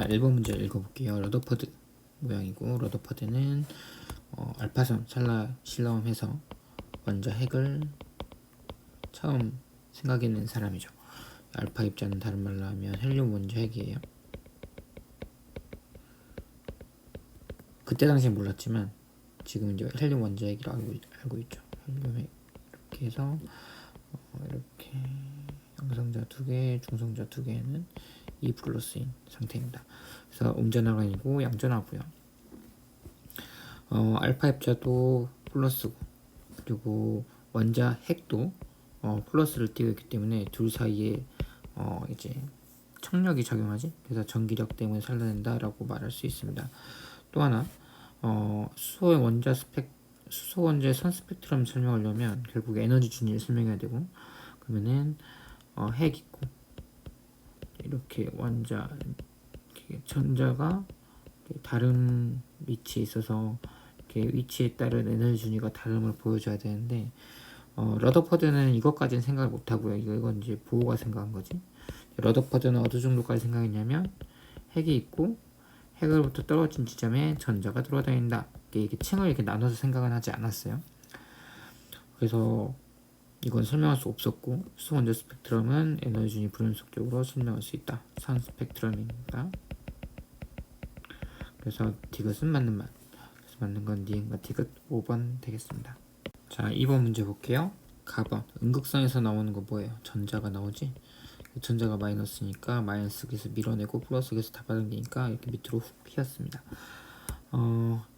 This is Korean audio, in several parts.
1번 문제 읽어볼게요. 러더퍼드 모양이고, 러더퍼드는 알파선 찰나 실험해서 원자 핵을 처음 생각해낸 사람이죠. 알파 입자는 다른 말로 하면 헬륨 원자 핵이에요. 그때 당시엔 몰랐지만 지금 이제 헬륨 원자 핵이라고 알고 있죠. 헬륨 핵 이렇게 해서 이렇게 양성자 2개, 중성자 2개는 2 플러스인 상태입니다. 그래서 음전화가 아니고 양전화고요. 알파 입자도 플러스고, 그리고 원자 핵도 플러스를 띄고 있기 때문에 둘 사이에 이제 청력이 작용하지. 그래서 전기력 때문에 살아낸다라고 말할 수 있습니다. 또 하나 수소 원자의 선 스펙트럼 설명하려면 결국 에너지 준위를 설명해야 되고, 그러면은 핵 있고 이렇게 원자 전자가 다른 위치에 있어서 이렇게 위치에 따른 에너지 준위가 다름을 보여줘야 되는데, 러더퍼드는 이것까지는 생각을 못하고요. 이건 이제 보호가 생각한 거지. 러더퍼드는 어느 정도까지 생각했냐면 핵이 있고 핵으로부터 떨어진 지점에 전자가 돌아다닌다. 이렇게 층을 이렇게 나눠서 생각은 하지 않았어요. 그래서 이건 설명할 수 없었고, 수소 원자 스펙트럼은 에너지 준위 불연속적으로 설명할 수 있다. 선 스펙트럼입니다. 그래서 디귿은 맞는 말. 그래서 맞는 건 니은과 디귿 5번 되겠습니다. 자, 2번 문제 볼게요. 가번. 음극선에서 나오는 거 뭐예요? 전자가 나오지? 전자가 마이너스니까 마이너스에서 밀어내고 플러스에서 다 받은 게니까 이렇게 밑으로 훅 휘었습니다.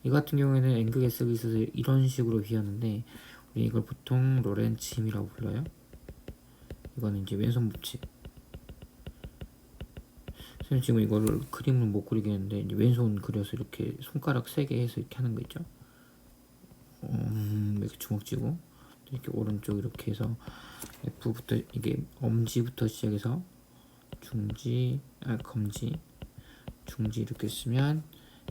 이 같은 경우에는 N극의 쓱이 있어서 이런 식으로 휘었는데, 우리 이걸 보통 로렌츠 힘이라고 불러요. 이거는 이제 왼손 법칙. 선생님 지금 이거를 그림을 못 그리겠는데, 이제 왼손 그려서 이렇게 손가락 3개 해서 이렇게 하는 거 있죠? 이렇게 주먹 쥐고 이렇게 오른쪽 이렇게 해서 F부터, 이게 엄지부터 시작해서 중지, 검지, 중지 이렇게 쓰면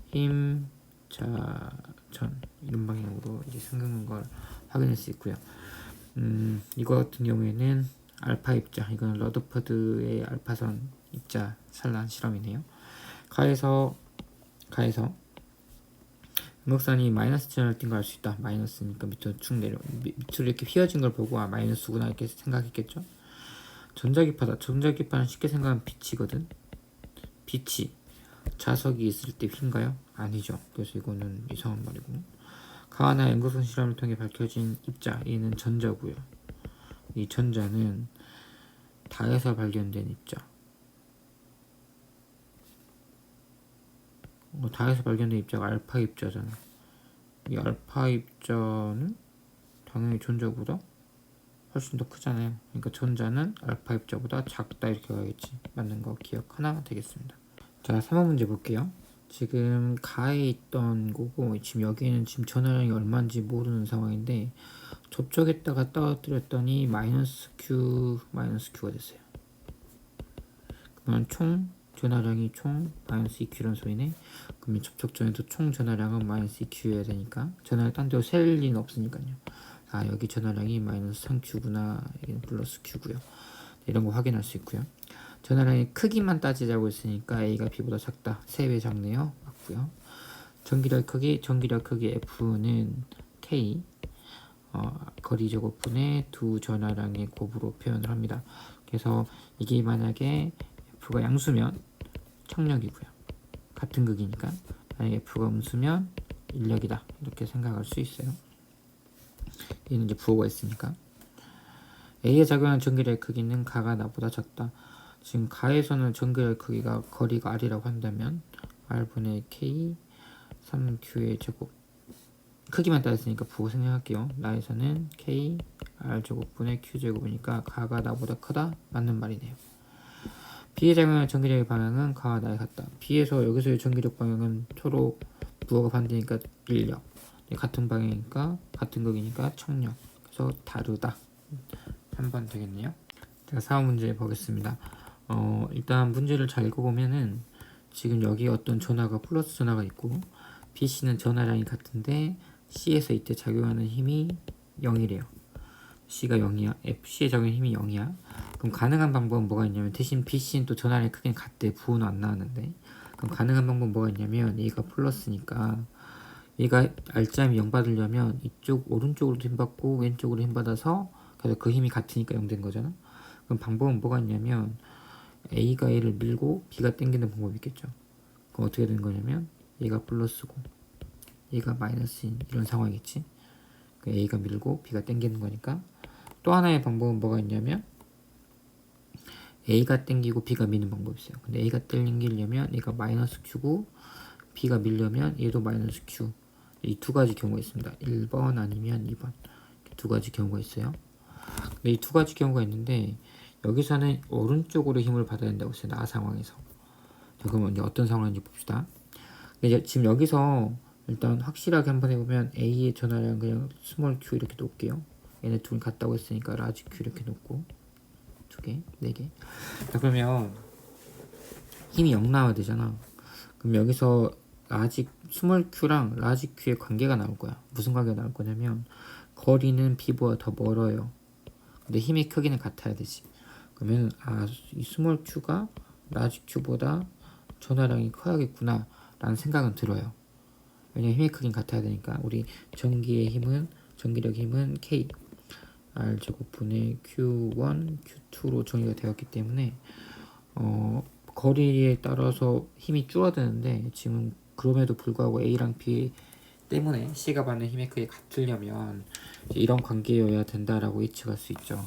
힘, 자, 전 이런 방향으로 이제 생각하는 걸 확인할 수 있고요. 이거 같은 경우에는 알파 입자, 이건 러더퍼드의 알파선 입자 산란 실험이네요. 가에서 음극선이 마이너스 전을 띈 걸 알 수 있다. 마이너스니까 밑으로 쭉 밑으로 이렇게 휘어진 걸 보고 마이너스구나 이렇게 생각했겠죠. 전자기파다. 전자기파는 쉽게 생각하면 빛이거든. 빛이 자석이 있을 때 휜가요? 아니죠. 그래서 이거는 이상한 말이고, 가하나 앵거선 실험을 통해 밝혀진 입자, 얘는 전자고요. 이 전자는 다에서 발견된 입자. 다에서 발견된 입자가 알파 입자잖아. 이 알파 입자는 당연히 전자보다 훨씬 더 크잖아요. 그러니까 전자는 알파 입자보다 작다 이렇게 가야겠지. 맞는 거 기억 하나 되겠습니다. 자, 3번 문제 볼게요. 지금 가에 있던 거고, 지금 여기에는 지금 전화량이 얼마인지 모르는 상황인데, 접촉했다가 떨어뜨렸더니 마이너스 Q가 됐어요. 그러면 총 전화량이 총 마이너스 2Q라는 소리네. 그러면 접촉 전에도 총 전화량은 마이너스 2Q여야 되니까, 전화를 딴 데로 셀 리는 없으니까요. 여기 전화량이 마이너스 3Q구나. 여기는 플러스 Q고요. 이런 거 확인할 수 있고요. 전화량의 크기만 따지자고 했으니까 A가 B보다 작다. 3배 작네요. 맞고요. 전기력 크기 F는 K, 거리 제곱분의 두 전화량의 곱으로 표현을 합니다. 그래서 이게 만약에 F가 양수면 청력이고요. 같은 극이니까. 만약에 F가 음수면 인력이다. 이렇게 생각할 수 있어요. 얘는 이제 부호가 있으니까. A에 작용하는 전기력의 크기는 가가 나보다 작다. 지금 가에서는 전기력 크기가 거리가 R이라고 한다면 R분의 K 3Q의 제곱, 크기만 따졌으니까 부호 생략할게요. 나에서는 K R 제곱분의 Q 제곱이니까 가가 나보다 크다. 맞는 말이네요. B에 작용하는 전기력의 방향은 가와 나에 같다. B에서 여기서의 전기력 방향은 서로 부호가 반대니까 인력, 같은 방향이니까 같은 극이니까 청력, 그래서 다르다. 3번 되겠네요. 자, 4번 문제 보겠습니다. 일단 문제를 잘 읽어보면은 지금 여기 어떤 전하가 플러스 전하가 있고, BC는 전하량이 같은데 C에서 이때 작용하는 힘이 0이래요. C가 0이야. C에 작용하는 힘이 0이야. 그럼 가능한 방법은 뭐가 있냐면, 대신 BC는 또 전하량이 크긴 같대. 부호는 안 나왔는데. 그럼 가능한 방법 뭐가 있냐면 얘가 플러스니까 얘가 알짜임이 0 받으려면 이쪽 오른쪽으로도 힘 받고 왼쪽으로 힘 받아서 그래서 그 힘이 같으니까 0 된 거잖아. 그럼 방법은 뭐가 있냐면 A가 A를 밀고 B가 당기는 방법이 있겠죠. 그럼 어떻게 되는 거냐면 얘가 플러스고 얘가 마이너스인 이런 상황이겠지. A가 밀고 B가 당기는 거니까. 또 하나의 방법은 뭐가 있냐면 A가 당기고 B가 미는 방법이 있어요. 근데 A가 당기려면 얘가 마이너스 Q고 B가 밀려면 얘도 마이너스 Q. 이 두 가지 경우가 있습니다. 1번 아니면 2번. 두 가지 경우가 있어요. 근데 이 두 가지 경우가 있는데 여기서는 오른쪽으로 힘을 받아야 된다고 했어요. 나 상황에서. 자, 그러면 이제 어떤 상황인지 봅시다. 이제 지금 여기서 일단 확실하게 한번 해보면 A의 전화량 그냥 스몰 q 이렇게 놓을게요. 얘네 둘 같다고 했으니까 라지 q 이렇게 놓고 두 개, 네 개. 자, 그러면 힘이 0 나와야 되잖아. 그럼 여기서 라지 스몰 q랑 라지 q의 관계가 나올 거야. 무슨 관계가 나올 거냐면 거리는 b보다 더 멀어요. 근데 힘의 크기는 같아야 되지. 그러면 이 스몰 q가 라지 q보다 전화량이 커야겠구나 라는 생각은 들어요. 왜냐면 힘의 크기는 같아야 되니까. 우리 전기력 힘은 K R 제곱분의 Q1, Q2로 정의가 되었기 때문에 거리에 따라서 힘이 줄어드는데 지금 그럼에도 불구하고 A랑 B 때문에 C가 받는 힘의 크기가 같으려면 이런 관계여야 된다라고 예측할 수 있죠.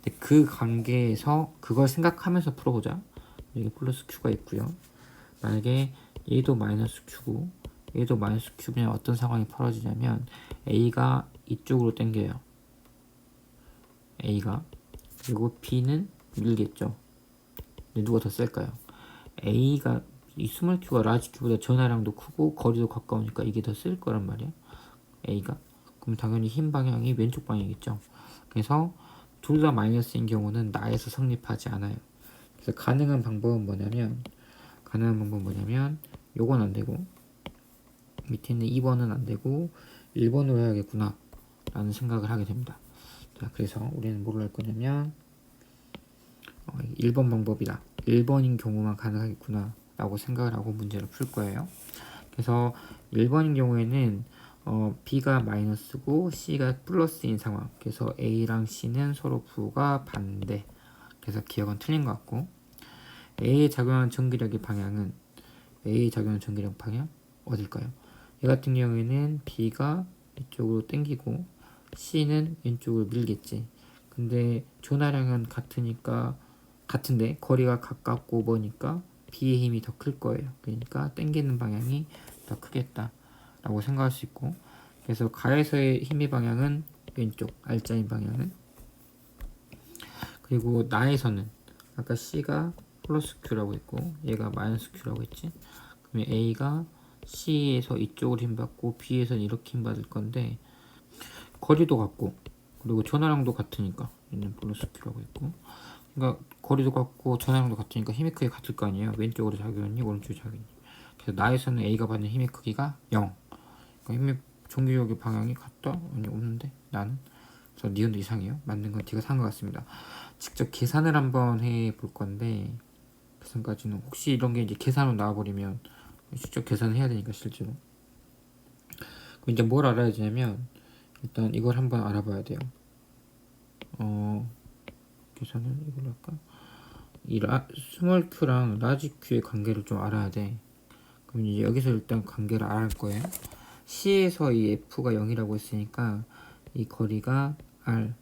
근데 그 관계에서 그걸 생각하면서 풀어보자. 여기 플러스 Q가 있고요. 만약에 얘도 마이너스 Q고 얘도 마이너스 Q면 어떤 상황이 벌어지냐면 A가 이쪽으로 당겨요. A가. 그리고 B는 밀겠죠. 근데 누가 더 셀까요? A가 이 스몰 Q가 라지 Q보다 전하량도 크고 거리도 가까우니까 이게 더 쓸 거란 말이야. A가. 그럼 당연히 힘 방향이 왼쪽 방향이겠죠. 그래서 둘 다 마이너스인 경우는 나에서 성립하지 않아요. 그래서 가능한 방법은 뭐냐면 요건 안 되고 밑에 있는 2번은 안 되고 1번으로 해야겠구나 라는 생각을 하게 됩니다. 자, 그래서 우리는 뭘 할 거냐면 1번 방법이다. 1번인 경우만 가능하겠구나 라고 생각을 하고 문제를 풀 거예요. 그래서 1번인 경우에는 B가 마이너스고 C가 플러스인 상황. 그래서 A랑 C는 서로 부가 반대. 그래서 기억은 틀린 것 같고 A에 작용하는 전기력 방향 어딜까요? 얘 같은 경우에는 B가 이쪽으로 당기고 C는 왼쪽으로 밀겠지. 근데 전하량은 같은데 거리가 가깝고 뭐니까 B의 힘이 더 클 거예요. 그러니까 당기는 방향이 더 크겠다 라고 생각할 수 있고, 그래서 가에서의 힘의 방향은 왼쪽, R자인 방향은. 그리고 나에서는 아까 C가 플러스 Q라고 했고 얘가 마이너스 Q라고 했지. 그러면 A가 C에서 이쪽으로 힘받고 B에서는 이렇게 힘받을 건데 거리도 같고 그리고 전하량도 같으니까 얘는 플러스 Q라고 했고, 그러니까 거리도 같고 전하량도 같으니까 힘의 크기가 같을 거 아니에요. 왼쪽으로 작용했니 오른쪽으로 작용했니. 그래서 나에서는 A가 받는 힘의 크기가 0. 그러니까 힘의 전기력의 방향이 같다? 아니 없는데 나는. 그래서 니은도 이상해요. 맞는 건 D가 산 것 같습니다. 직접 계산을 한번 해볼 건데 계산까지는 혹시 이런 게 이제 계산으로 나와버리면 직접 계산을 해야 되니까 실제로. 그럼 이제 뭘 알아야 되냐면 일단 이걸 한번 알아봐야 돼요. 계산을 이걸로 할까? 이 스몰 q랑 라지 q의 관계를 좀 알아야 돼. 그럼 이제 여기서 일단 관계를 알아야 할 거예요. C에서 이 F가 0이라고 했으니까 이 거리가 R,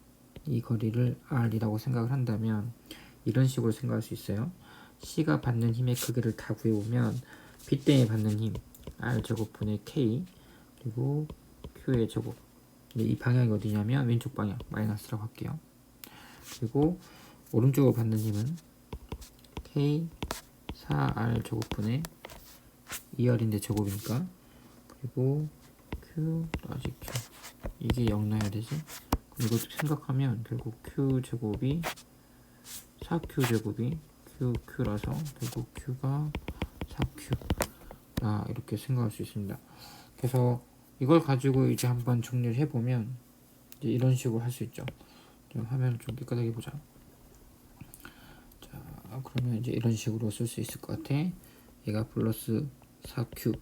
이 거리를 R이라고 생각을 한다면 이런 식으로 생각할 수 있어요. C가 받는 힘의 크기를 다 구해보면 B 때문에 받는 힘 R 제곱분의 K 그리고 Q의 제곱. 이 방향이 어디냐면 왼쪽 방향 마이너스라고 할게요. 그리고 오른쪽으로 받는 힘은 K 4R 제곱분의 2R인데 제곱이니까, 그리고 Q 라지 Q 이게 0 나야 되지. 그럼 이거 생각하면 결국 Q 제곱이 4Q 제곱이 QQ라서 결국 Q가 4Q 이렇게 생각할 수 있습니다. 그래서 이걸 가지고 이제 한번 정리를 해보면 이제 이런 식으로 할 수 있죠. 화면을 좀 깨끗하게 보자. 자, 그러면 이제 이런 식으로 쓸 수 있을 것 같아. 얘가 플러스 4q.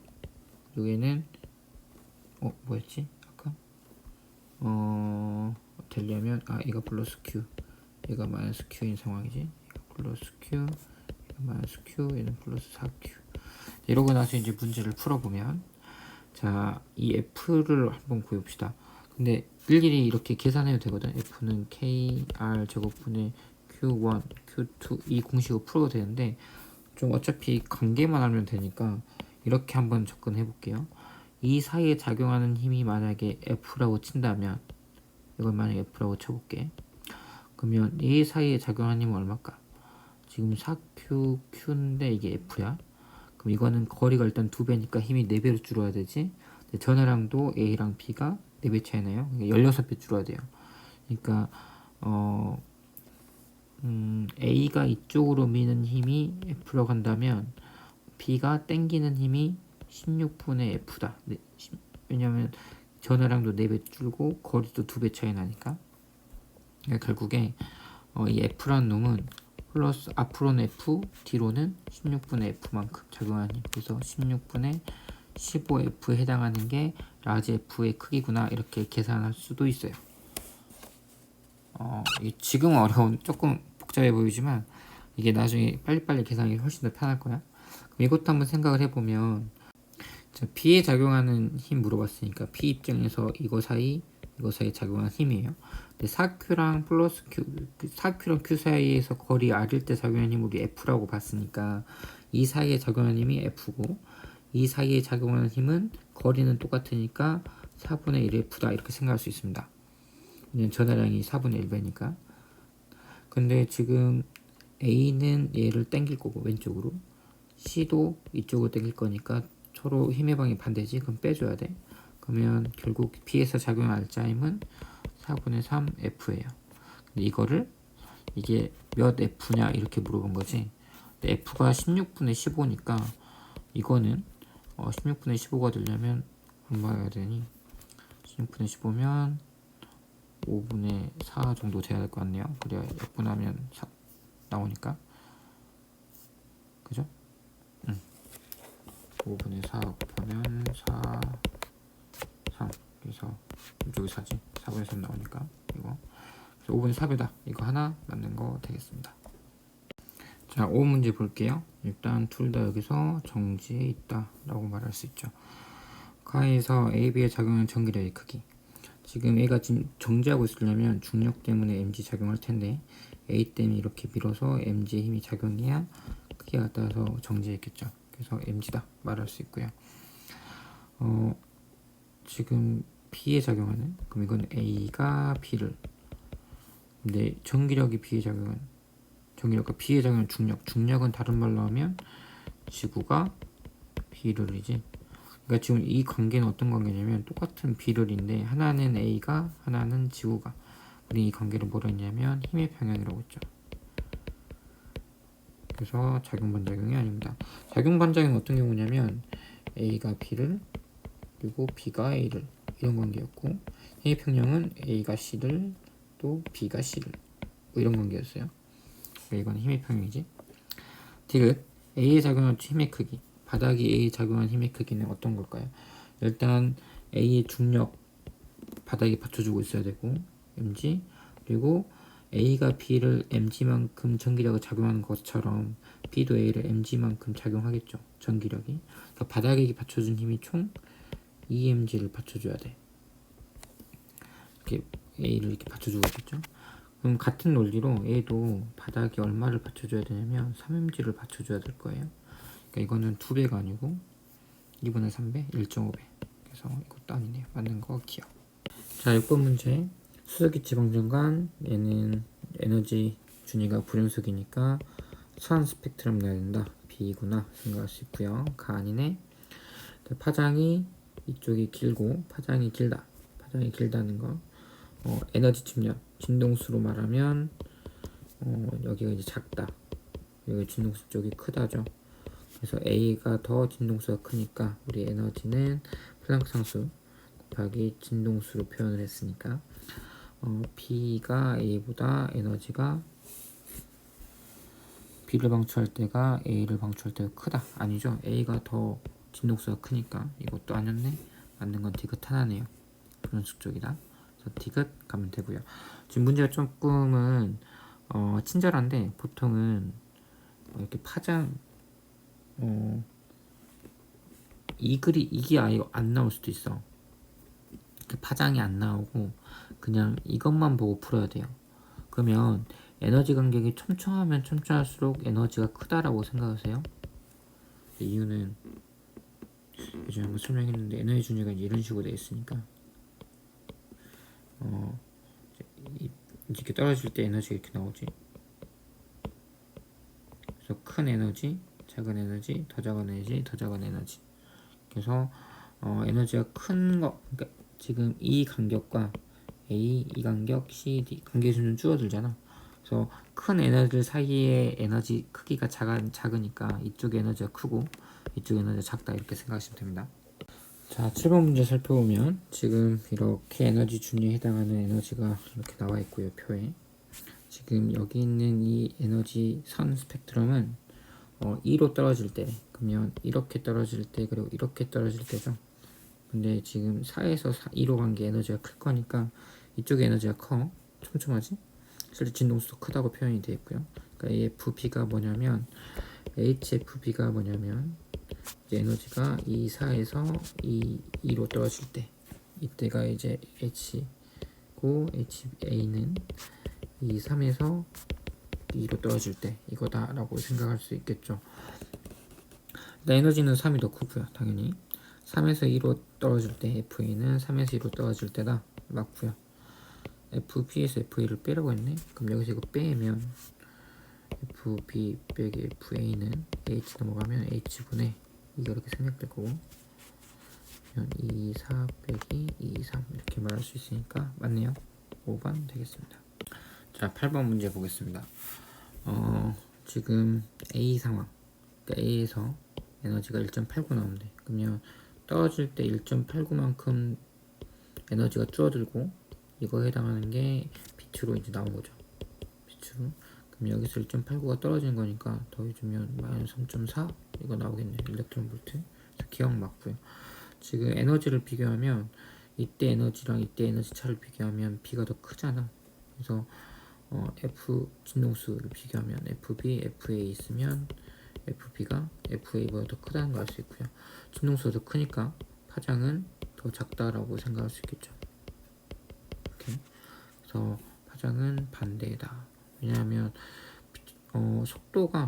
여기는 뭐였지? 아까 되려면 얘가 플러스 q, 얘가 마이너스 q인 상황이지. 얘가 플러스 q, 얘가 마이너스 q, 얘는 플러스 4q. 이러고 나서 이제 문제를 풀어보면, 자, 이 f를 한번 구해봅시다. 근데 일일이 이렇게 계산해도 되거든. f는 kr 제곱분의 q1, q2 이 공식을 풀어도 되는데, 좀 어차피 관계만 알면 되니까 이렇게 한번 접근해 볼게요. 이 사이에 작용하는 힘이 만약에 F라고 친다면, 이걸 만약에 F라고 쳐볼게. 그러면 이 사이에 작용하는 힘은 얼마일까? 지금 4Q, Q인데 이게 F야. 그럼 이거는 거리가 일단 2배니까 힘이 4배로 줄어야 되지. 전하량도 A랑 B가 4배 차이 나요. 16배 줄어야 돼요. 그러니까 A가 이쪽으로 미는 힘이 F라고 한다면 B가 땡기는 힘이 16분의 F다. 왜냐면 전하량도 4배 줄고 거리도 2배 차이 나니까. 그러니까 결국에 이 F라는 놈은 플러스 앞으로는 F, 뒤로는 16분의 F만큼 작용하는 힘. 그래서 16분의 15F에 해당하는 게 라지 F의 크기구나, 이렇게 계산할 수도 있어요. 지금은 어려운, 조금 복잡해 보이지만 이게 나중에 빨리빨리 계산이 훨씬 더 편할 거야. 그럼 이것도 한번 생각을 해보면, 자, B에 작용하는 힘 물어봤으니까 B 입장에서 이거 사이 작용하는 힘이에요. 근데 4Q랑 플러스 Q, 4Q랑 Q 사이에서 거리 R일 때 작용하는 힘을 우리 F라고 봤으니까 이 사이에 작용하는 힘이 F고, 이 사이에 작용하는 힘은 거리는 똑같으니까 4분의 1F다, 이렇게 생각할 수 있습니다. 전하량이 4분의 1배니까. 근데 지금 A는 얘를 당길 거고 왼쪽으로, C도 이쪽으로 당길 거니까 서로 힘의 방이 반대지. 그럼 빼줘야 돼. 그러면 결국 B에서 작용할 짜임은 4분의 3 F예요. 근데 이거를 이게 몇 F냐 이렇게 물어본 거지. 근데 F가 16분의 15니까 이거는 16분의 15가 되려면 얼마야 되니? 16분의 15면 5분의 4 정도 돼야 될 것 같네요. 그래야 약분하면 4 나오니까. 그죠? 5분의 4 곱하면 4, 3. 그래서 이쪽이 4지. 4분의 3 나오니까 이거. 그래서 5분의 4배다. 이거 하나 맞는 거 되겠습니다. 자, 5문제 볼게요. 일단 둘 다 여기서 정지해 있다 라고 말할 수 있죠. 가에서 A, B에 작용하는 전기력의 크기. 지금 A가 지금 정지하고 있으려면 중력 때문에 mg 작용할 텐데, A 때문에 이렇게 밀어서 mg의 힘이 작용해야 크기가 따라서 정지했겠죠. 그래서 mg다 말할 수 있고요. 지금 B에 작용하는, 그럼 이건 A가 B를, 근데 전기력이 B에 작용하는, 전기력과 B에 작용하는 중력은 다른 말로 하면 지구가 B를이지. 그러니까 지금 이 관계는 어떤 관계냐면 똑같은 B를인데 하나는 A가, 하나는 지구가. 우리 이 관계를 뭐라 했냐면 힘의 평형이라고 했죠. 그래서 작용반작용이 아닙니다. 작용반작용은 어떤 경우냐면 A가 B를, 그리고 B가 A를, 이런 관계였고, 힘의 평형은 A가 C를, 또 B가 C를, 뭐 이런 관계였어요. 그러니까 이건 힘의 평형이지. 디귿 A에 작용한 힘의 크기. 바닥이 A에 작용한 힘의 크기는 어떤 걸까요? 일단 A의 중력 바닥에 받쳐주고 있어야 되고, mg, 그리고 A가 B를 mg만큼 전기력을 작용하는 것처럼 B도 A를 mg만큼 작용하겠죠. 전기력이. 그러니까 바닥에 받쳐준 힘이 총 2mg를 받쳐줘야 돼. 이렇게 A를 이렇게 받쳐주고 있겠죠. 그럼 같은 논리로 A도 바닥에 얼마를 받쳐줘야 되냐면 3mg를 받쳐줘야 될 거예요. 그러니까 이거는 2배가 아니고 2분의 3배, 1.5배. 그래서 이것도 아니네요. 맞는 거 기억. 자, 6번 문제. 수소기 지방전관, 얘는 에너지 준위가 불연속이니까 선 스펙트럼 내야 된다. B구나 생각할 수 있고요. 가 아니네. 파장이 이쪽이 길고 파장이 길다. 파장이 길다는 거. 에너지 침략, 진동수로 말하면 여기가 이제 작다. 여기 진동수 쪽이 크다죠. 그래서 A가 더 진동수가 크니까 우리 에너지는 플랑크 상수 곱하기 진동수로 표현을 했으니까 B가 A보다 에너지가 B를 방출할 때가 A를 방출할 때가 크다. 아니죠. A가 더 진동수가 크니까 이것도 아니었네. 맞는 건 디귿 하나네요. 분원식 쪽이다. 그래서 디귿 가면 되고요. 지금 문제가 조금은 친절한데 보통은 이렇게 파장 이게 아예 안 나올 수도 있어. 이렇게 파장이 안 나오고 그냥 이것만 보고 풀어야 돼요. 그러면 에너지 간격이 촘촘하면 촘촘할수록 에너지가 크다라고 생각하세요. 이유는 예전에 한번 설명했는데 에너지 준위가 이런 식으로 되어 있으니까 이렇게 떨어질 때 에너지가 이렇게 나오지. 그래서 큰 에너지, 작은 에너지, 더 작은 에너지, 더 작은 에너지. 그래서 에너지가 큰 거, 그러니까 지금 이 간격과 A, 이 간격, C, D 간격이 좀 줄어들잖아. 그래서 큰 에너지 사이의 에너지 크기가 작으니까 이쪽 에너지가 크고 이쪽 에너지가 작다 이렇게 생각하시면 됩니다. 자, 7번 문제 살펴보면 지금 이렇게 에너지 준위에 해당하는 에너지가 이렇게 나와 있고요, 표에. 지금 여기 있는 이 에너지 선 스펙트럼은 2로 떨어질 때, 그러면 이렇게 떨어질 때, 그리고 이렇게 떨어질 때죠. 근데 지금 4에서 2로 간 게 에너지가 클 거니까 이쪽에 에너지가 커. 촘촘하지? 실제 진동수도 크다고 표현이 되어 있고요. 그러니까 AFB가 뭐냐면, HFB가 뭐냐면, 에너지가 이 4에서 2로 떨어질 때, 이때가 이제 H고, HA는 이 3에서 2로 떨어질 때, 이거다라고 생각할 수 있겠죠. 일단 에너지는 3이 더 크고요, 당연히. 3에서 2로 떨어질 때 FA는 3에서 2로 떨어질 때다 맞고요. FB에서 FA를 빼라고 했네. 그럼 여기서 이거 빼면 FB 빼기 FA는 H 넘어가면 H분의 이게 이렇게 생략될 거고 2, 4 빼기 2, 3 이렇게 말할 수 있으니까 맞네요. 5번 되겠습니다. 자, 8번 문제 보겠습니다. 지금 A 상황, 그러니까 A에서 에너지가 1.89 나오는데 그러면 떨어질 때 1.89만큼 에너지가 줄어들고 이거에 해당하는 게 빛으로 이제 나온 거죠. 빛으로. 그럼 여기서 1.89가 떨어진 거니까 더해주면 마이너스 3.4 이거 나오겠네요. 일렉트론 볼트. 그래서 기억 맞고요. 지금 에너지를 비교하면 이때 에너지랑 이때 에너지 차를 비교하면 B가 더 크잖아. 그래서 F 진동수를 비교하면 FB, FA 있으면 FB가 FA보다 더 크다는 걸 알 수 있고요. 진동수가 더 크니까 파장은 더 작다라고 생각할 수 있겠죠. 이렇게. 그래서 파장은 반대다. 왜냐하면 속도가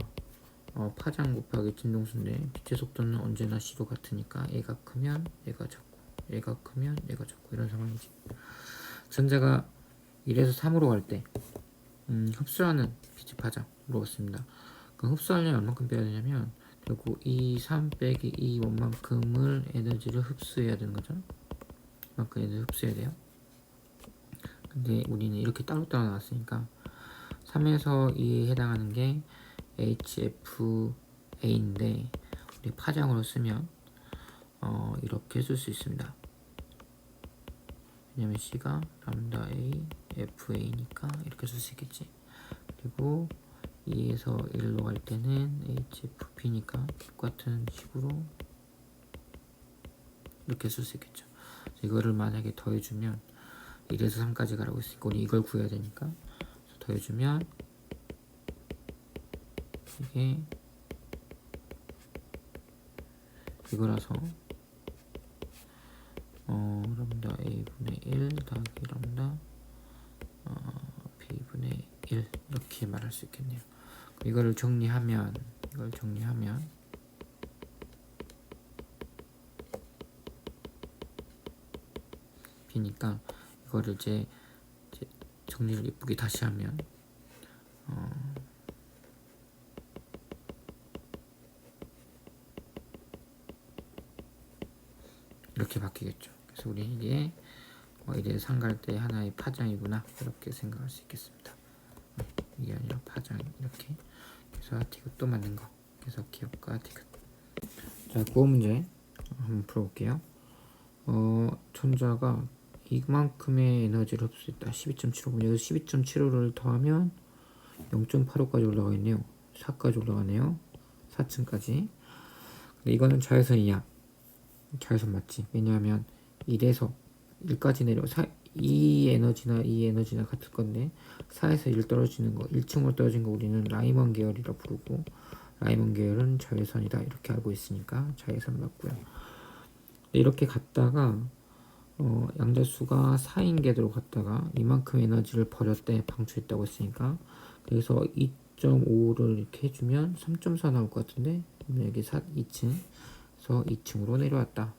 파장 곱하기 진동수인데 빛의 속도는 언제나 C도 같으니까 얘가 크면 얘가 작고 얘가 크면 얘가 작고 이런 상황이지. 전자가 1에서 3으로 갈 때 흡수하는 빛의 파장 물어봤습니다. 그럼 흡수하려면 얼만큼 빼야 되냐면 결국 이 3 빼기 이 원만큼을 에너지를 흡수해야 되는 거죠. 이만큼 에너지 흡수해야 돼요. 근데 우리는 이렇게 따로따로 나왔으니까 3에서 2에 해당하는 게 HFA인데 우리 파장으로 쓰면 이렇게 쓸 수 있습니다. 왜냐면 C가 람다 A FA니까 이렇게 쓸 수 있겠지. 그리고 2에서 1로 갈 때는 HFP니까 똑같은 식으로 이렇게 쓸 수 있겠죠. 이거를 만약에 더해주면 1에서 3까지 가라고 했으니까 우리 이걸 구해야 되니까 더해주면 이게 이거라서 람다 A분의 1 더하기 람다 B분의 1 이렇게 말할 수 있겠네요. 이걸 정리하면 B니까 이거를 이제 정리를 예쁘게 다시 하면 이렇게 바뀌겠죠. 그래서 우리 이게 이래 상갈 때 하나의 파장이구나 이렇게 생각할 수 있겠습니다. 이게 아니라 파장 이렇게. 그래서 디귿도 맞는 거. 그래서 기억과 디귿. 자, 9번 문제 한번 풀어볼게요. 전자가 이만큼의 에너지를 흡수했다. 12.75분. 여기서 12.75를 더하면 0.85까지 올라가 있네요. 4까지 올라가네요. 4층까지. 근데 이거는 자외선이야. 자외선 맞지? 왜냐하면 1에서 1까지 내려 이 에너지나 같을 건데 4에서 1 떨어지는 거, 1층으로 떨어진 거 우리는 라이먼 계열이라 부르고, 라이먼 계열은 자외선이다 이렇게 알고 있으니까 자외선 맞고요. 이렇게 갔다가 양자수가 4인 궤도로 갔다가 이만큼 에너지를 버렸대, 방출했다고 했으니까, 그래서 2.5를 이렇게 해주면 3.4 나올 것 같은데, 여기 2층, 그래서 2층으로 내려왔다.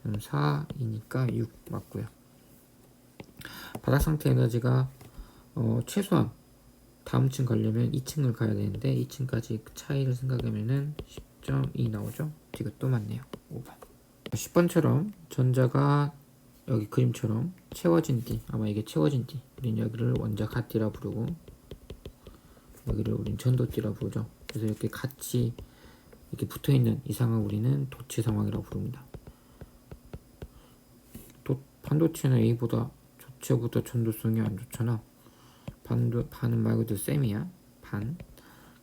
그럼 4이니까 6 맞고요. 바닥 상태 에너지가 최소한 다음 층 가려면 2층을 가야 되는데 2층까지 차이를 생각하면은 10.2 나오죠. 이것도 맞네요. 5번. 10번처럼 전자가 여기 그림처럼 채워진 D, 아마 이게 채워진 D, 우린 여기를 원자 갓D라 부르고 여기를 우린 전도D라 부르죠. 그래서 이렇게 같이 이렇게 붙어있는 이 상황 우리는 도체 상황이라고 부릅니다. 반도체는 A보다 조체보다 전도성이 안 좋잖아. 반은 말 그대로 셈이야. 반.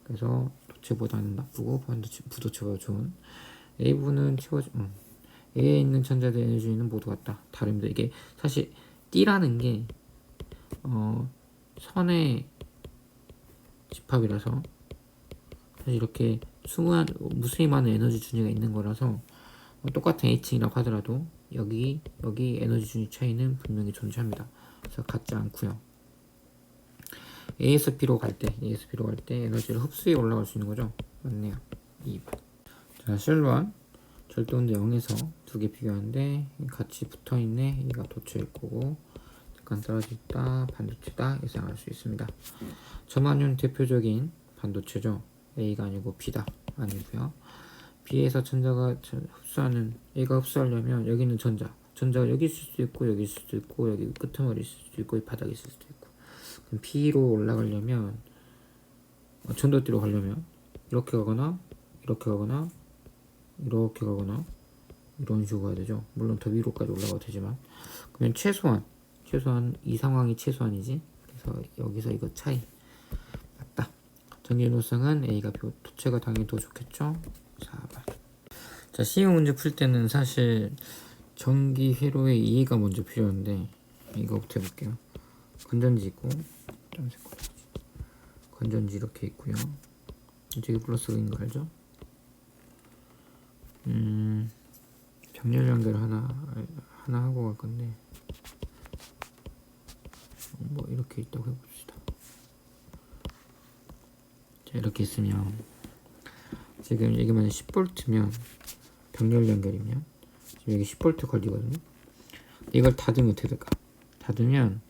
그래서 도체보다는 나쁘고 부도체보다 좋은. A부는 A에 있는 전자들 에너지는 모두 같다. 다릅니다. 이게 사실 D라는 게 선의 집합이라서 사실 이렇게 무수히 많은 에너지 준위가 있는 거라서 똑같은 H층이라고 하더라도 여기 에너지 준위 차이는 분명히 존재합니다. 그래서 같지 않고요. A에서 B로 갈 때 에너지를 흡수해 올라갈 수 있는 거죠. 맞네요. 2번. 자, 실루안 절도온도 0에서 두 개 비교하는데 같이 붙어있네. 얘가 도체일 거고 잠깐 떨어졌다 반도체다 예상할 수 있습니다. 점화륜 대표적인 반도체죠. A가 아니고 B다. 아니고요. B에서 전자가 흡수하는, A가 흡수하려면 여기는 전자가 여기 있을 수도 있고 여기 있을 수도 있고 여기 끄트머리 있을 수도 있고 이 바닥에 있을 수도 있고, 그럼 B로 올라가려면 전도띠로 가려면 이렇게 가거나 이렇게 가거나 이렇게 가거나 이런 식으로 가야 되죠. 물론 더 위로까지 올라가도 되지만, 그러면 최소한 이 상황이 최소한이지. 그래서 여기서 이거 차이 맞다. 전기 유동성은 A가 도체가 당연히 더 좋겠죠. 4번. 자, 시험 문제 풀 때는 사실 전기 회로의 이해가 먼저 필요한데 이거부터 해볼게요. 건전지 있고 건전지 이렇게 있고요. 이쪽에 플러스가 있는 거 알죠? 병렬 연결 하나 하고 갈 건데 뭐 이렇게 있다고 해봅시다. 자, 이렇게 있으면 지금 여기만 10V면 병렬 연결이면 지금 여기 10V 걸리거든요. 이걸 닫으면 어떻게 될까? 닫으면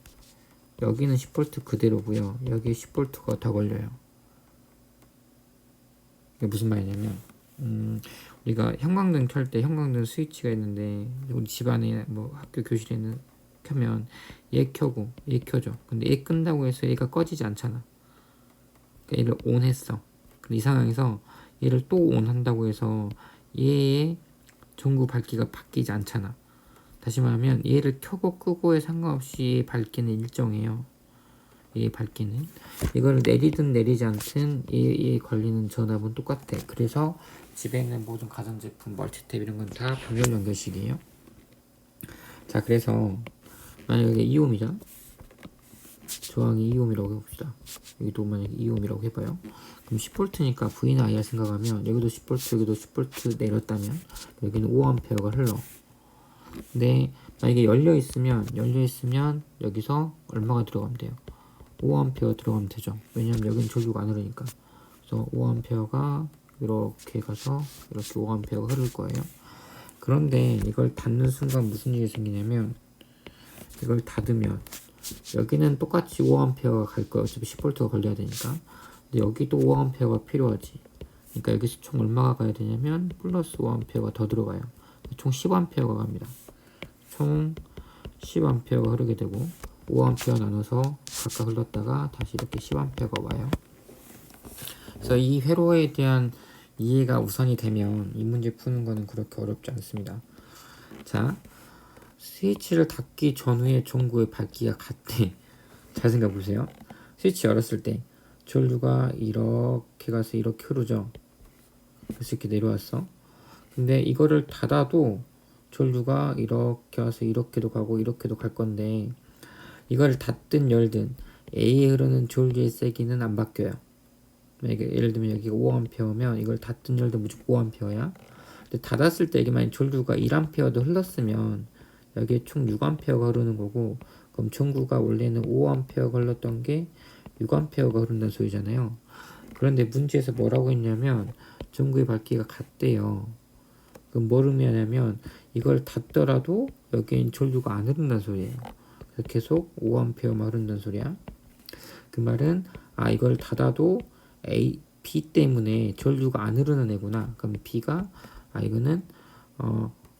여기는 10V 그대로고요. 여기에 10V가 더 걸려요. 이게 무슨 말이냐면 우리가 형광등 켤 때 형광등 스위치가 있는데 우리 집안에 뭐 학교 교실에는 켜면 얘 켜고 얘 켜져. 근데 얘 끈다고 해서 얘가 꺼지지 않잖아. 그러니까 얘를 온 했어. 이 상황에서 얘를 또 온 한다고 해서 얘의 전구 밝기가 바뀌지 않잖아. 다시 말하면 얘를 켜고 끄고에 상관없이 밝기는 일정해요. 얘의 밝기는. 이걸 내리든 내리지 않든 얘에 걸리는 전압은 똑같아. 그래서 집에 있는 모든 가전제품, 멀티탭 이런 건 다 병렬 연결식이에요. 자, 그래서 만약에 2옴이자 저항이 2옴이라고 해봅시다. 여기도 만약에 2옴이라고 해봐요. 그럼 10V니까 V나 IR 생각하면 여기도 10V 여기도 10V 내렸다면 여기는 5A가 흘러. 근데 만약에 열려있으면 여기서 얼마가 들어가면 돼요? 5A 들어가면 되죠. 왜냐면 여기는 전류가 안 흐르니까. 그래서 5A가 이렇게 가서 이렇게 5A가 흐를 거예요. 그런데 이걸 닫는 순간 무슨 일이 생기냐면 이걸 닫으면 여기는 똑같이 5A가 갈 거예요. 어차피 10V가 걸려야 되니까. 근데 여기도 5A가 필요하지. 그러니까 여기서 총 얼마가 가야 되냐면 플러스 5A가 더 들어가요. 총 10A가 갑니다. 총 10A가 흐르게 되고 5A 나눠서 각각 흘렀다가 다시 이렇게 10A가 와요. 그래서 이 회로에 대한 이해가 우선이 되면 이 문제 푸는 거는 그렇게 어렵지 않습니다. 자, 스위치를 닫기 전후의 전구의 밝기가 같대. 잘 생각해 보세요. 스위치 열었을 때 전류가 이렇게 가서 이렇게 흐르죠. 그래서 이렇게 내려왔어. 근데 이거를 닫아도 전류가 이렇게 와서 이렇게도 가고 이렇게도 갈 건데, 이걸 닫든 열든 A에 흐르는 전류의 세기는 안 바뀌어요. 예를 들면 여기가 5A면 이걸 닫든 열든 무조건 5A야. 근데 닫았을 때 이게 만약 전류가 1A도 흘렀으면 여기에 총 6A가 흐르는 거고, 그럼 전구가 원래는 5A가 흘렀던 게 6A가 흐른다는 소리잖아요. 그런데 문제에서 뭐라고 했냐면 전구의 밝기가 같대요. 그럼 뭘 의미하냐면 이걸 닫더라도 여기엔 전류가 안 흐른다는 소리예요. 그래서 계속 5A만 흐른다는 소리야. 그 말은 이걸 닫아도 B 때문에 전류가 안 흐르는 애구나. 그럼 B가 이거는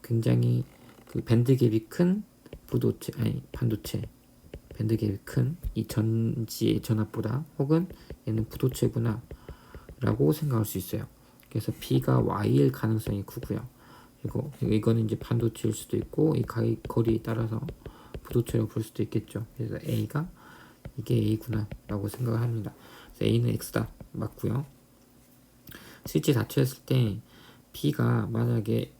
굉장히 그 밴드갭이 큰 반도체 밴드갭이 큰 이 전지의 전압보다, 혹은 얘는 부도체구나 라고 생각할 수 있어요. 그래서 B가 Y일 가능성이 크고요. 이거는 이제 반도체일 수도 있고, 이 거리에 따라서 부도체라고 볼 수도 있겠죠. 그래서 A가 이게 A구나 라고 생각을 합니다. 그래서 A는 X다 맞고요. 스위치 닫혀있을 때 B가 만약에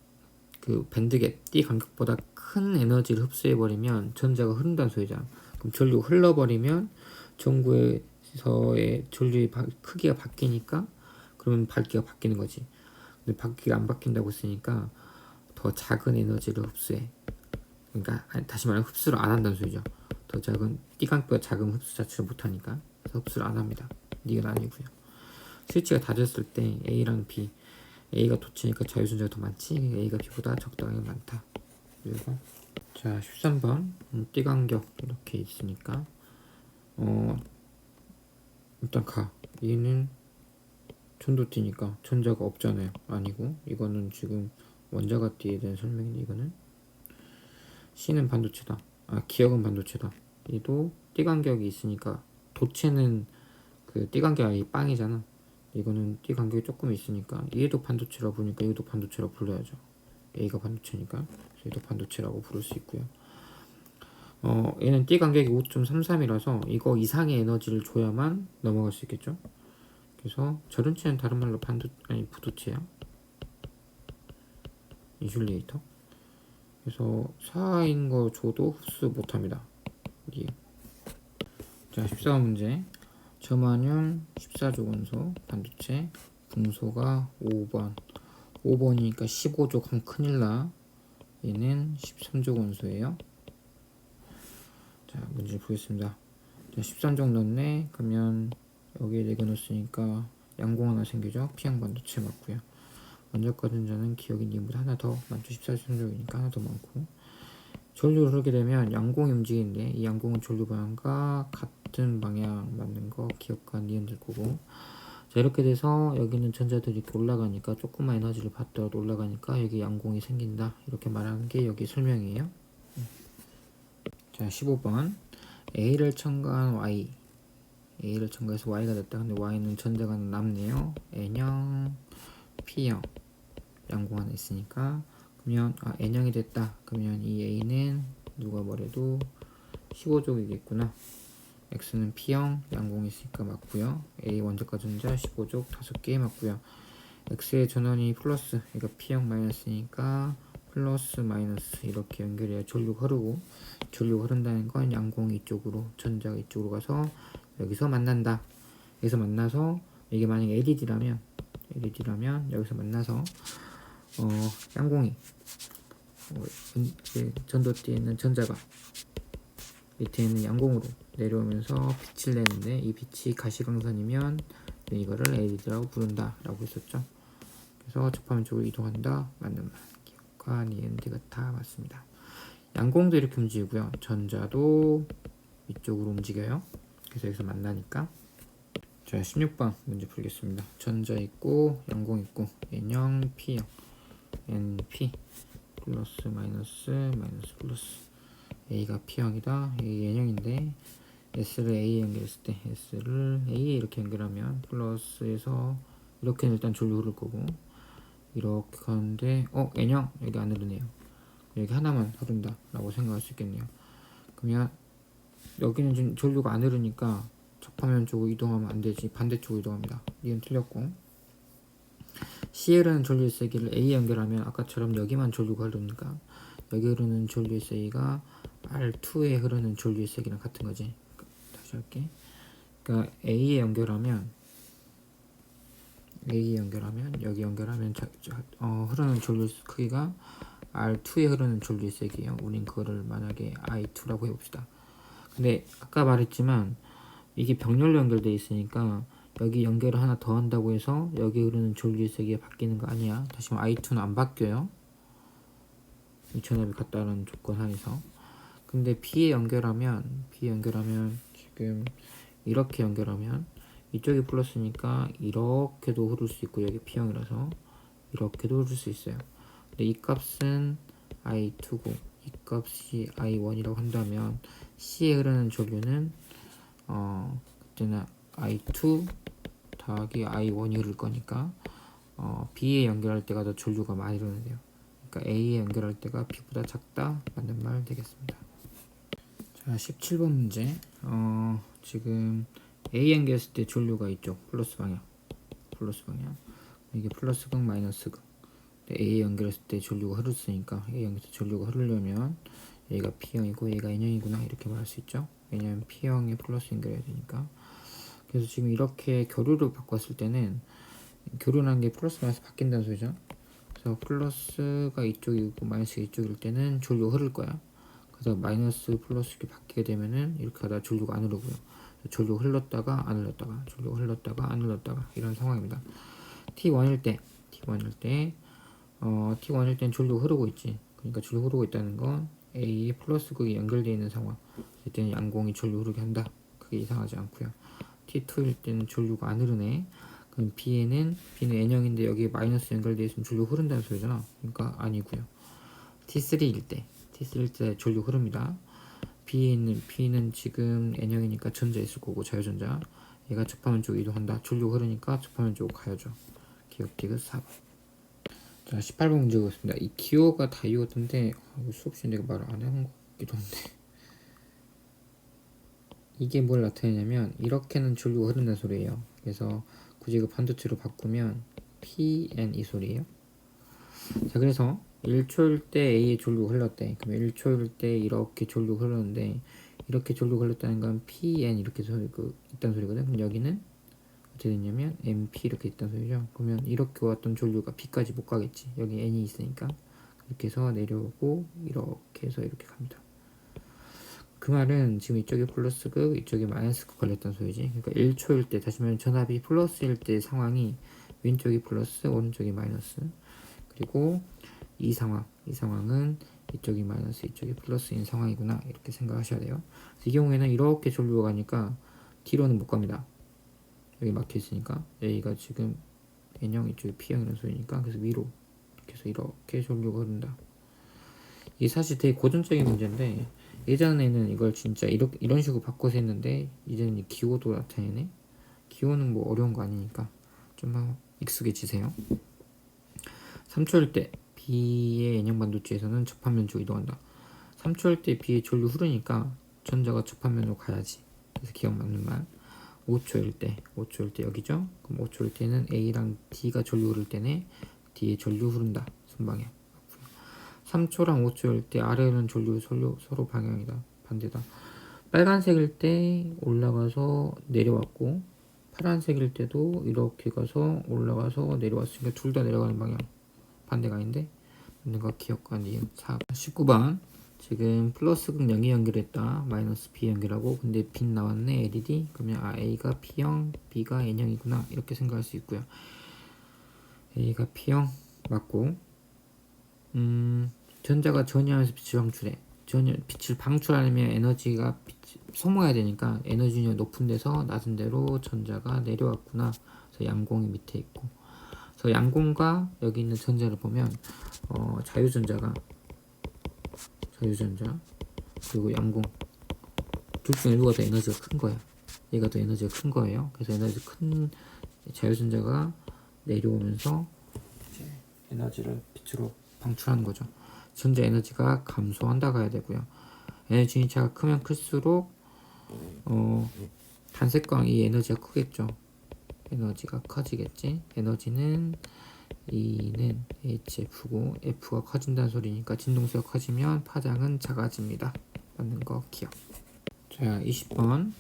그 밴드갭 D 간격보다 큰 에너지를 흡수해버리면 전자가 흐른다는 소리잖아. 그럼 전류가 흘러버리면 전구에서의 전류의 크기가 바뀌니까 그러면 밝기가 바뀌는 거지. 근데 밝기가 안 바뀐다고 했으니까 더 작은 에너지를 흡수해. 그러니까 다시 말하면 흡수를 안 한다는 소리죠. 더 작은 D 간격보다 작은 흡수 자체를 못하니까. 그래서 흡수를 안 합니다. 이건 아니고요. 스위치가 닫혔을 때 A랑 B, A가 도체니까 자유전자가 더 많지, A가 B보다 적당히 많다. 그리고 자 13번 띠간격 이렇게 있으니까 일단 얘는 전도띠니까 전자가 없잖아요. 아니고 이거는 지금 원자가 띠에 대한 설명인데, 이거는 C는 반도체다. 기억은 반도체다. 얘도 띠간격이 있으니까, 도체는 그 띠간격이 빵이잖아. 이거는 띠간격이 조금 있으니까 얘도 반도체라고 부르니까 얘도 반도체라고 불러야죠. A가 반도체니까 얘도 반도체라고 부를 수 있고요. 얘는 띠간격이 5.33이라서 이거 이상의 에너지를 줘야만 넘어갈 수 있겠죠. 그래서 저륜체는 다른 말로 부도체야. 인슐레이터. 그래서 4인 거 줘도 흡수 못합니다. 자 14번 문제. 저만형 14족 원소 반도체, 분소가 5번. 5번이니까 15족 하면 큰일나. 얘는 13족 원소예요. 자 문제 보겠습니다. 자 13족 넣네. 그러면 여기에 4개 넣었으니까 양공 하나 생기죠. P형 반도체 맞고요. 원자과 전자는 기억이 님보다 하나 더 많죠. 14족이니까 하나 더 많고, 전류를 흐르게 되면 양공이 움직이는데 이 양공은 전류 방향과 같은 방향 맞는 거 기억과 니은들 거고, 자 이렇게 돼서 여기는 전자들이 이렇게 올라가니까, 조금만 에너지를 받더라도 올라가니까 여기 양공이 생긴다, 이렇게 말하는 게 여기 설명이에요. 자 15번 A를 첨가한 Y, A를 첨가해서 Y가 됐다. 근데 Y는 전자가 남네요. N형, P형 양공 하나 있으니까, 그러면 N형이 됐다. 그러면 이 A는 누가 뭐래도 15족이겠구나. X는 P형 양공이 있으니까 맞고요. A 원자과 전자 15족 5개 맞고요. X의 전원이 플러스, 그러니까 P형 마이너스니까 플러스 마이너스 이렇게 연결해야 전류가 흐르고, 전류가 흐른다는 건 양공이 이쪽으로, 전자가 이쪽으로 가서 여기서 만난다. 여기서 만나서 이게 만약에 LED라면 여기서 만나서 양공이 전도띠에 있는 전자가 밑에 있는 양공으로 내려오면서 빛을 내는데, 이 빛이 가시광선이면 이거를 LED라고 부른다 라고 했었죠. 그래서 접하면 쪽으로 이동한다. 맞는 말. 기억과 니은디가 다 맞습니다. 양공도 이렇게 움직이고요. 전자도 이쪽으로 움직여요. 그래서 여기서 만나니까. 자 16번 문제 풀겠습니다. 전자 있고 양공 있고 N형, P형, NP 플러스 마이너스 플러스. A가 P형이다. A N형인데 S를 A에 연결했을 때 S를 A에 이렇게 연결하면 플러스에서 이렇게는 일단 전류 흐를 거고, 이렇게 가는데 N형 여기 안 흐르네요. 여기 하나만 흐른다 라고 생각할 수 있겠네요. 그러면 여기는 지금 전류가 안 흐르니까 첫 접하면 쪽으로 이동하면 안 되지. 반대쪽으로 이동합니다. 이건 틀렸고. C에 흐르는 전류 일세기를 A에 연결하면 아까처럼 여기만 전류가 흐르니까 여기 흐르는 전류 일세기가 R2에 흐르는 전류 일세기랑 같은 거지. 다시 할게. 그러니까 A에 연결하면 여기 연결하면 흐르는 전류 크기가 R2에 흐르는 전류 일세기예요. 우린 그거를 만약에 I2라고 해봅시다. 근데 아까 말했지만 이게 병렬로 연결돼 있으니까 여기 연결을 하나 더 한다고 해서 여기 흐르는 전류 일세기가 바뀌는 거 아니야. 다시 말해 I2는 안 바뀌어요. 이 전압이 같다는 조건 하에서. 근데 B에 연결하면 지금 이렇게 연결하면 이쪽이 플러스니까 이렇게도 흐를 수 있고 여기 P형이라서 이렇게도 흐를 수 있어요. 근데 이 값은 I2고 이 값이 I1이라고 한다면 C에 흐르는 전류는 그때는 I2 더하기 I1이 흐를 거니까 B에 연결할 때가 더 전류가 많이 흐르는데요. 그러니까 A에 연결할 때가 B보다 작다 맞는 말 되겠습니다. 자, 17번 문제. 지금 A 연결했을 때 전류가 이쪽 플러스 방향 이게 플러스 극 마이너스 극. A에 연결했을 때 전류가 흐르으니까 A 연결해서 전류가 흐르려면 얘가 P형이고 얘가 N형이구나 이렇게 말할 수 있죠. 왜냐면 P형에 플러스 연결해야 되니까. 그래서 지금 이렇게 교류를 바꿨을 때는 교류라는 게 플러스 마이너스 바뀐다는 소리죠. 그래서 플러스가 이쪽이고 마이너스가 이쪽일 때는 전류가 흐를 거야. 그래서 마이너스 플러스 이렇게 바뀌게 되면은 이렇게 하다 전류가 안 흐르고요. 전류가 흘렀다가 안 흘렀다가 전류가 흘렀다가 안 흘렀다가 이런 상황입니다. T1일 때 T1일 땐 전류가 흐르고 있지. 그러니까 전류 흐르고 있다는 건 A에 플러스 극이 연결되어 있는 상황. 이때는 양공이 전류 흐르게 한다. 그게 이상하지 않고요. T2일 때는 전류가 안 흐르네. 그럼 B는 N형인데 여기에 마이너스 연결되어 있으면 전류 흐른다는 소리잖아. 그러니까 아니고요. T3일 때 전류 흐릅니다. B는 지금 N형이니까 전자 있을 거고 자유전자. 얘가 접하면 쪽으로 이동한다. 전류 흐르니까 접하면 쪽으로 가야죠. 기억 디귿 4번. 자, 18번 문제 보겠습니다. 이 기호가 다이오드인데 수업 시간에 내가 말을 안 해본 것 같기도 한데 이게 뭘 나타내냐면 이렇게는 전류가 흐른다는 소리예요. 그래서 굳이 그 반도체로 바꾸면 PN 이 소리예요. 자, 그래서 1초일 때 A의 전류가 흘렀대. 그럼 1초일 때 이렇게 전류가 흐르는데 이렇게 전류가 흘렀다는 건 PN 이렇게 있다는 소리거든. 그럼 여기는 어떻게 됐냐면 MP 이렇게 있다는 소리죠. 그러면 이렇게 왔던 전류가 B까지 못 가겠지. 여기 N이 있으니까 이렇게 해서 내려오고 이렇게 해서 이렇게 갑니다. 그 말은 지금 이쪽에 플러스 극 이쪽에 마이너스 극 걸렸다는 소리지. 그러니까 1초일 때 다시 말하면 전압이 플러스일 때 상황이 왼쪽이 플러스 오른쪽이 마이너스. 그리고 이 상황은 이쪽이 마이너스 이쪽이 플러스인 상황이구나 이렇게 생각하셔야 돼요. 이 경우에는 이렇게 전류가 가니까 뒤로는 못 갑니다. 여기 막혀 있으니까 A가 지금 N형 이쪽이 P형이라는 소리니까 그래서 위로 이렇게 해서 이렇게 전류가 흐른다. 이게 사실 되게 고전적인 문제인데 예전에는 이걸 진짜 이런 식으로 바꿔서 했는데 이제는 이 기호도 나타내네. 기호는 뭐 어려운 거 아니니까 좀만 익숙해지세요. 3초일 때 B의 N형 반도체에서는 접합면 쪽으로 이동한다. 3초일 때 B의 전류 흐르니까 전자가 접합면으로 가야지. 그래서 기억 맞는 말. 5초일 때 여기죠? 그럼 5초일 때는 A랑 D가 전류 흐를 때네 D의 전류 흐른다. 순방향. 3초랑 5초일 때 아래는 전류 서로 방향이다. 반대다. 빨간색일 때 올라가서 내려왔고 파란색일 때도 이렇게 가서 올라가서 내려왔으니까 둘 다 내려가는 방향. 반대가 아닌데 맞는 거 기억과 니은 4. 19번 지금 플러스 극 0이 연결했다. 마이너스 B 연결하고 근데 빛 나왔네 LED. 그러면 A가 P형 B가 N형이구나 이렇게 생각할 수 있고요. A가 P형 맞고 전자가 전이하면서 빛을 방출해. 빛을 방출하려면 에너지가 소모해야 되니까 에너지가 높은 데서 낮은 데로 전자가 내려왔구나. 그래서 양공이 밑에 있고 그래서 양공과 여기 있는 전자를 보면 자유전자 그리고 양공 둘 중에 누가 더 에너지가 큰 거야. 얘가 더 에너지가 큰 거예요. 그래서 에너지 큰 자유전자가 내려오면서 이제 에너지를 빛으로 방출하는 거죠. 전자 에너지가 감소한다 가야 되고요. 에너지 차가 크면 클수록 단색광 이 에너지가 크겠죠. 에너지가 커지겠지. 에너지는 E는 HF고 F가 커진다는 소리니까 진동수가 커지면 파장은 작아집니다. 맞는 거 기억. 자, 20번.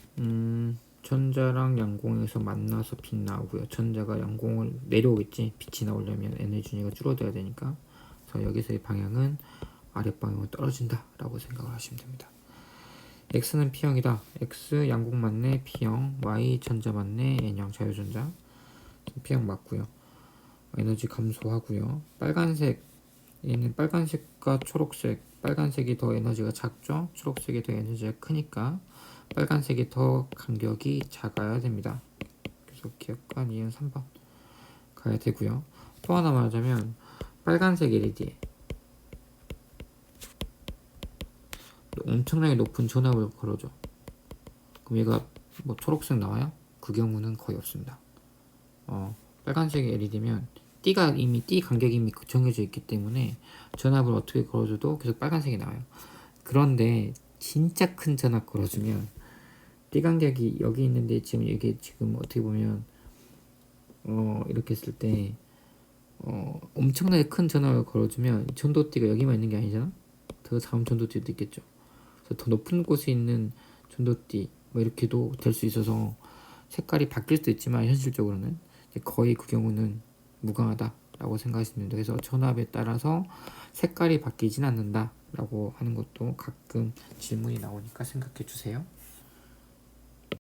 전자랑 양공에서 만나서 빛 나오고요. 전자가 양공을 내려오겠지. 빛이 나오려면 에너지 준위가 줄어들어야 되니까. 그래서 여기서의 방향은 아랫방향으로 떨어진다 라고 생각을 하시면 됩니다. X는 P형이다. X 양공 맞네 P형, Y 전자 맞네 N형 자유전자. P형 맞고요. 에너지 감소하고요. 빨간색, 얘는 빨간색과 초록색, 빨간색이 더 에너지가 작죠. 초록색이 더 에너지가 크니까 빨간색이 더 간격이 작아야 됩니다. 그래서 기억과 니은 3번 가야 되고요. 또 하나 말하자면 빨간색 LED 엄청나게 높은 전압을 걸어줘. 그럼 얘가 뭐 초록색 나와요? 그 경우는 거의 없습니다. 빨간색 LED면 띠가 이미 띠 간격이 이미 정해져 있기 때문에 전압을 어떻게 걸어줘도 계속 빨간색이 나와요. 그런데 진짜 큰 전압 걸어주면 띠 간격이 여기 있는데 지금 이게 지금 어떻게 보면 이렇게 했을 때 엄청나게 큰 전압을 걸어주면 전도띠가 여기만 있는 게 아니잖아. 더 작은 전도띠도 있겠죠. 그래서 더 높은 곳에 있는 전도띠 뭐 이렇게도 될 수 있어서 색깔이 바뀔 수도 있지만 현실적으로는 거의 그 경우는 무광하다라고 생각하시면 됩니다. 그래서 전압에 따라서 색깔이 바뀌진 않는다라고 하는 것도 가끔 질문이 나오니까 생각해 주세요.